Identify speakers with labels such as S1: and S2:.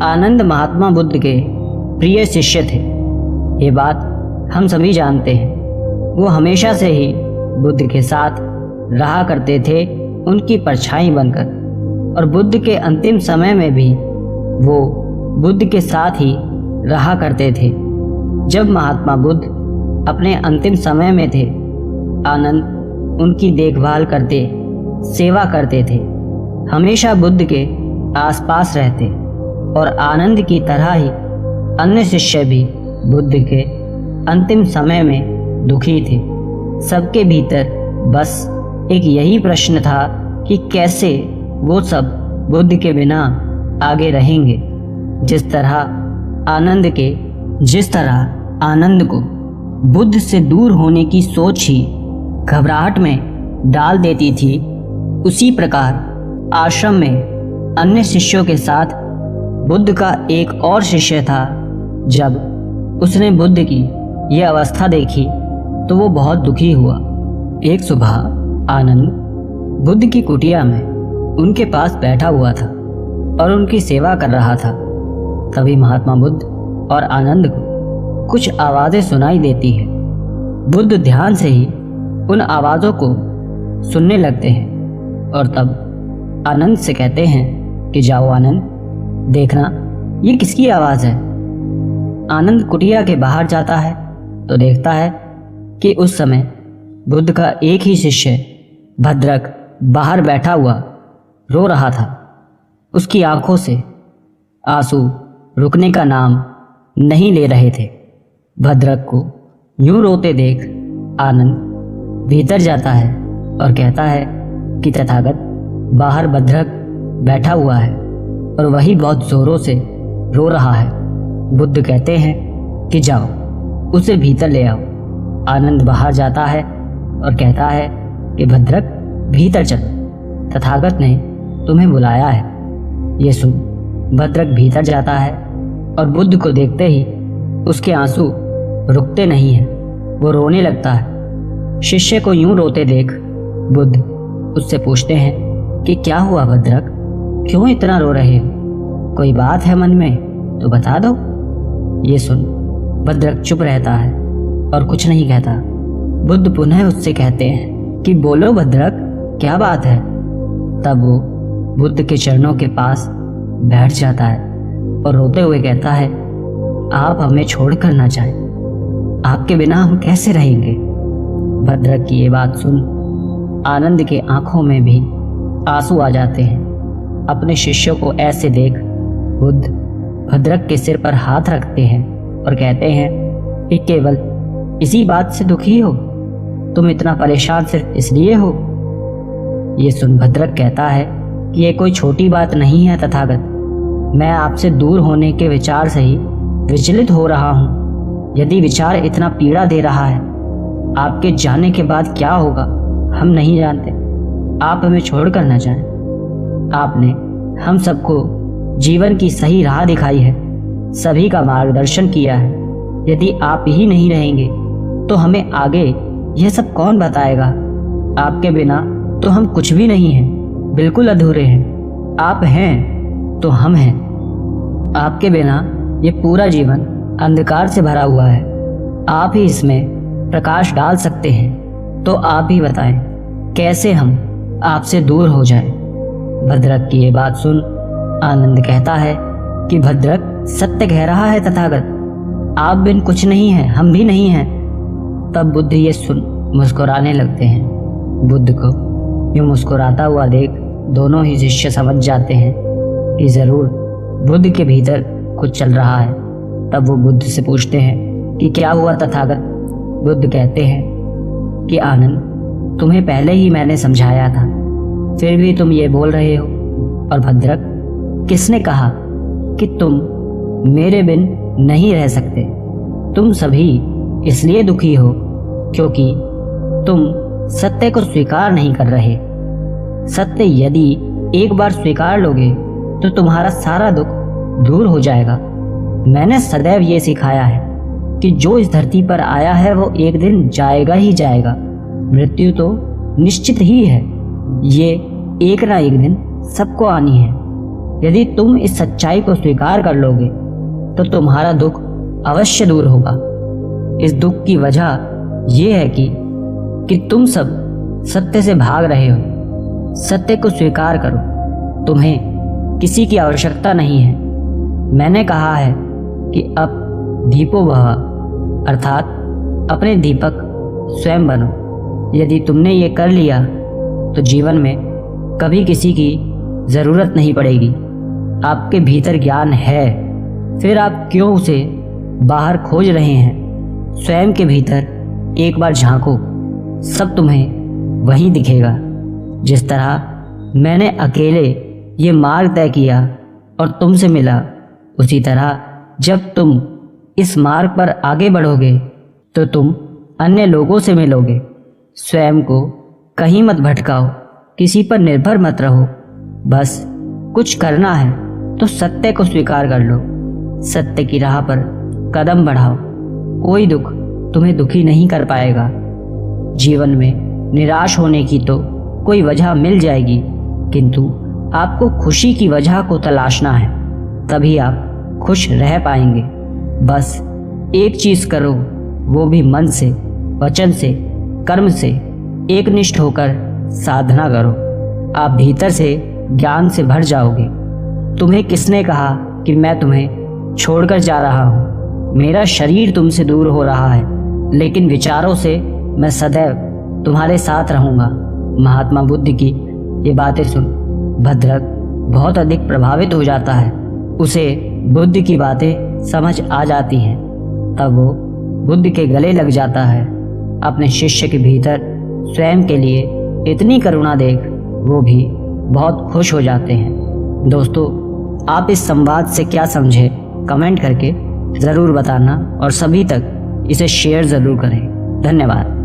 S1: आनंद महात्मा बुद्ध के प्रिय शिष्य थे। ये बात हम सभी जानते हैं। वो हमेशा से ही बुद्ध के साथ रहा करते थे, उनकी परछाई बनकर। और बुद्ध के अंतिम समय में भी वो बुद्ध के साथ ही रहा करते थे। जब महात्मा बुद्ध अपने अंतिम समय में थे, आनंद उनकी देखभाल करते, सेवा करते थे, हमेशा बुद्ध के आसपास रहते। और आनंद की तरह ही अन्य शिष्य भी बुद्ध के अंतिम समय में दुखी थे। सबके भीतर बस एक यही प्रश्न था कि कैसे वो सब बुद्ध के बिना आगे रहेंगे। जिस तरह आनंद को बुद्ध से दूर होने की सोच ही घबराहट में डाल देती थी, उसी प्रकार आश्रम में अन्य शिष्यों के साथ बुद्ध का एक और शिष्य था। जब उसने बुद्ध की यह अवस्था देखी तो वो बहुत दुखी हुआ। एक सुबह आनंद बुद्ध की कुटिया में उनके पास बैठा हुआ था और उनकी सेवा कर रहा था। तभी महात्मा बुद्ध और आनंद को कुछ आवाज़ें सुनाई देती है। बुद्ध ध्यान से ही उन आवाज़ों को सुनने लगते हैं और तब आनंद से कहते हैं कि जाओ आनंद, देखना ये किसकी आवाज़ है। आनंद कुटिया के बाहर जाता है तो देखता है कि उस समय बुद्ध का एक ही शिष्य भद्रक बाहर बैठा हुआ रो रहा था। उसकी आंखों से आंसू रुकने का नाम नहीं ले रहे थे। भद्रक को यूं रोते देख आनंद भीतर जाता है और कहता है कि तथागत, बाहर भद्रक बैठा हुआ है और वही बहुत जोरों से रो रहा है। बुद्ध कहते हैं कि जाओ उसे भीतर ले आओ। आनंद बाहर जाता है और कहता है कि भद्रक, भीतर चलो, तथागत ने तुम्हें बुलाया है। ये सुन भद्रक भीतर जाता है और बुद्ध को देखते ही उसके आंसू रुकते नहीं हैं। वो रोने लगता है। शिष्य को यूं रोते देख बुद्ध उससे पूछते हैं कि क्या हुआ भद्रक, क्यों इतना रो रहे हो? कोई बात है मन में तो बता दो। ये सुन भद्रक चुप रहता है और कुछ नहीं कहता। बुद्ध पुनः उससे कहते हैं कि बोलो भद्रक, क्या बात है? तब वो बुद्ध के चरणों के पास बैठ जाता है और रोते हुए कहता है, आप हमें छोड़कर ना जाएं, आपके बिना हम कैसे रहेंगे? भद्रक की ये बात सुन आनंद के आंखों में भी आंसू आ जाते हैं। अपने शिष्यों को ऐसे देख बुद्ध भद्रक के सिर पर हाथ रखते हैं और कहते हैं कि केवल इसी बात से दुखी हो? तुम इतना परेशान सिर्फ इसलिए हो? ये सुन भद्रक कहता है कि ये कोई छोटी बात नहीं है तथागत, मैं आपसे दूर होने के विचार से ही विचलित हो रहा हूँ। यदि विचार इतना पीड़ा दे रहा है, आपके जाने के बाद क्या होगा हम नहीं जानते। आप हमें छोड़कर न जाएं। आपने हम सबको जीवन की सही राह दिखाई है, सभी का मार्गदर्शन किया है। यदि आप ही नहीं रहेंगे तो हमें आगे यह सब कौन बताएगा? आपके बिना तो हम कुछ भी नहीं हैं, बिल्कुल अधूरे हैं। आप हैं तो हम हैं। आपके बिना ये पूरा जीवन अंधकार से भरा हुआ है। आप ही इसमें प्रकाश डाल सकते हैं, तो आप ही बताएं कैसे हम आपसे दूर हो जाएं। भद्रक की ये बात सुन आनंद कहता है कि भद्रक सत्य कह रहा है तथागत, आप बिन कुछ नहीं है, हम भी नहीं हैं। तब बुद्ध ये सुन मुस्कुराने लगते हैं। बुद्ध को यूं मुस्कुराता हुआ देख दोनों ही शिष्य समझ जाते हैं कि जरूर बुद्ध के भीतर कुछ चल रहा है। तब वो बुद्ध से पूछते हैं कि क्या हुआ तथागत? बुद्ध कहते हैं कि आनंद, तुम्हें पहले ही मैंने समझाया था, फिर भी तुम ये बोल रहे हो। और भद्रक, किसने कहा कि तुम मेरे बिन नहीं रह सकते? तुम सभी इसलिए दुखी हो क्योंकि तुम सत्य को स्वीकार नहीं कर रहे। सत्य यदि एक बार स्वीकार लोगे तो तुम्हारा सारा दुख दूर हो जाएगा। मैंने सदैव ये सिखाया है कि जो इस धरती पर आया है वो एक दिन जाएगा ही जाएगा। मृत्यु तो निश्चित ही है, ये एक ना एक दिन सबको आनी है। यदि तुम इस सच्चाई को स्वीकार कर लोगे तो तुम्हारा दुख अवश्य दूर होगा। इस दुख की वजह यह है कि तुम सब सत्य से भाग रहे हो। सत्य को स्वीकार करो, तुम्हें किसी की आवश्यकता नहीं है। मैंने कहा है कि अब दीपो भव, अर्थात अपने दीपक स्वयं बनो। यदि तुमने ये कर लिया तो जीवन में कभी किसी की ज़रूरत नहीं पड़ेगी। आपके भीतर ज्ञान है, फिर आप क्यों उसे बाहर खोज रहे हैं? स्वयं के भीतर एक बार झांको, सब तुम्हें वहीं दिखेगा। जिस तरह मैंने अकेले ये मार्ग तय किया और तुमसे मिला, उसी तरह जब तुम इस मार्ग पर आगे बढ़ोगे तो तुम अन्य लोगों से मिलोगे। स्वयं को कहीं मत भटकाओ, किसी पर निर्भर मत रहो। बस कुछ करना है तो सत्य को स्वीकार कर लो, सत्य की राह पर कदम बढ़ाओ। कोई दुख तुम्हें दुखी नहीं कर पाएगा। जीवन में निराश होने की तो कोई वजह मिल जाएगी, किंतु आपको खुशी की वजह को तलाशना है, तभी आप खुश रह पाएंगे। बस एक चीज करो, वो भी मन से, वचन से, कर्म से एकनिष्ठ होकर साधना करो। आप भीतर से ज्ञान से भर जाओगे। तुम्हें किसने कहा कि मैं तुम्हें छोड़कर जा रहा हूँ? मेरा शरीर तुमसे दूर हो रहा है, लेकिन विचारों से मैं सदैव तुम्हारे साथ रहूँगा। महात्मा बुद्ध की ये बातें सुन भद्रक बहुत अधिक प्रभावित हो जाता है। उसे बुद्ध की बातें समझ आ जाती हैं। तब वो बुद्ध के गले लग जाता है। अपने शिष्य के भीतर स्वयं के लिए इतनी करुणा देख वो भी बहुत खुश हो जाते हैं। दोस्तों, आप इस संवाद से क्या समझे कमेंट करके ज़रूर बताना और सभी तक इसे शेयर ज़रूर करें। धन्यवाद।